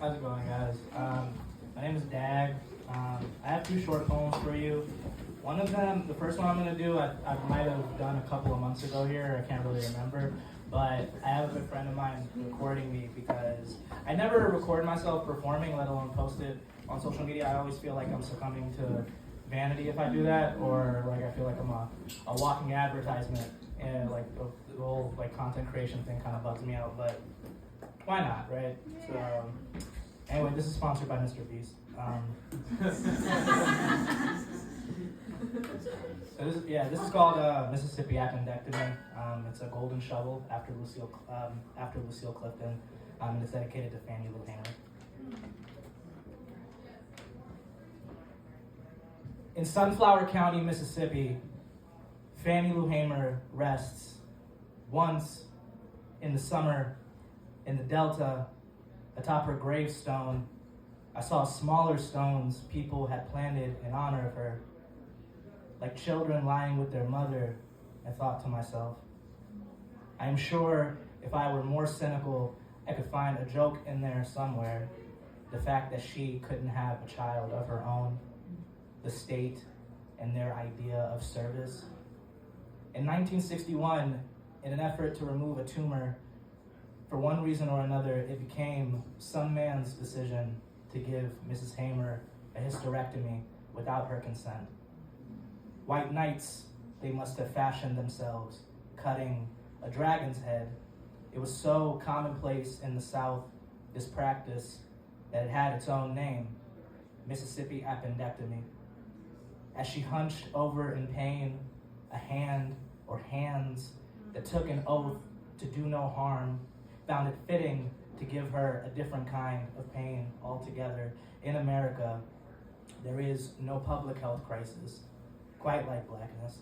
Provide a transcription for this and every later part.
How's it going, guys? My name is Dag. I have two short poems for you. One of them, the first one I'm going to do, I might have done a couple of months ago here. I can't really remember. But I have a good friend of mine recording me because I never record myself performing, let alone post it on social media. I always feel like I'm succumbing to vanity if I do that, or like I feel like I'm a walking advertisement, and like the whole like content creation thing kind of bugs me out. But why not, right? So anyway, this is sponsored by Mr. Beast. So this is called Mississippi Appendectomy. It's a golden shovel after Lucille Clifton, and it's dedicated to Fannie Lou Hamer. In Sunflower County, Mississippi, Fannie Lou Hamer rests. Once in the summer, in the Delta, atop her gravestone, I saw smaller stones people had planted in honor of her. Like children lying with their mother, I thought to myself, I am sure if I were more cynical, I could find a joke in there somewhere. The fact that she couldn't have a child of her own, the state and their idea of service. In 1961, in an effort to remove a tumor, for one reason or another, it became some man's decision to give Mrs. Hamer a hysterectomy without her consent. White knights, they must have fashioned themselves, cutting a dragon's head. It was so commonplace in the South, this practice, that it had its own name, Mississippi Appendectomy. As she hunched over in pain, a hand or hands that took an oath to do no harm found it fitting to give her a different kind of pain altogether. In America, there is no public health crisis quite like blackness.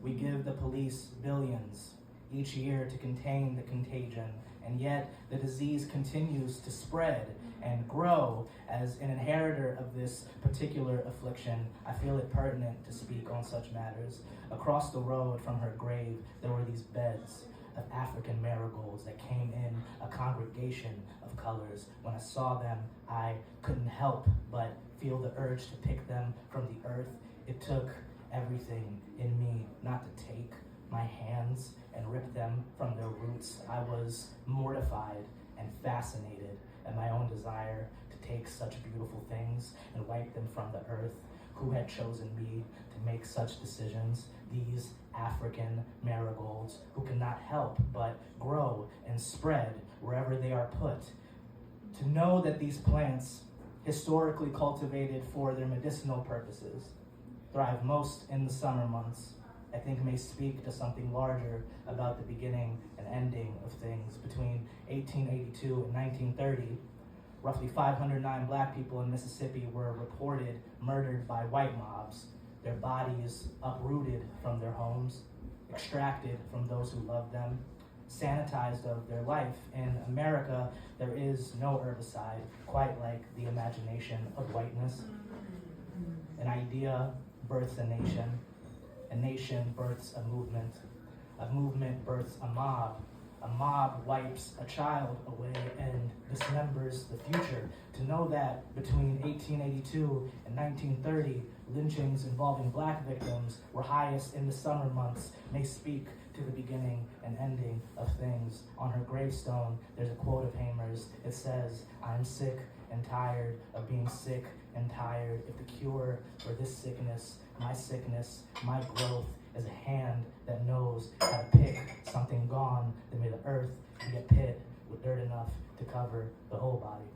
We give the police billions each year to contain the contagion, and yet the disease continues to spread and grow. As an inheritor of this particular affliction, I feel it pertinent to speak on such matters. Across the road from her grave, there were these beds of African marigolds that came in a congregation of colors. When I saw them, I couldn't help but feel the urge to pick them from the earth. It took everything in me not to take my hands and rip them from their roots. I was mortified and fascinated at my own desire to take such beautiful things and wipe them from the earth. Who had chosen me to make such decisions? These African marigolds who cannot help but grow and spread wherever they are put. To know that these plants, historically cultivated for their medicinal purposes, thrive most in the summer months, I think may speak to something larger about the beginning and ending of things. Between 1882 and 1930, roughly 509 black people in Mississippi were reported murdered by white mobs, their bodies uprooted from their homes, extracted from those who loved them, sanitized of their life. In America, there is no herbicide quite like the imagination of whiteness. An idea births a nation births a movement births a mob wipes a child away and dismembers the future. To know that between 1882 and 1930, lynchings involving black victims were highest in the summer months may speak to the beginning and ending of things. On her gravestone, there's a quote of Hamer's. It says, "I'm sick and tired of being sick and tired. If the cure for this sickness, my growth, is a hand that knows how to pick something gone, then may the earth be a pit with dirt enough to cover the whole body."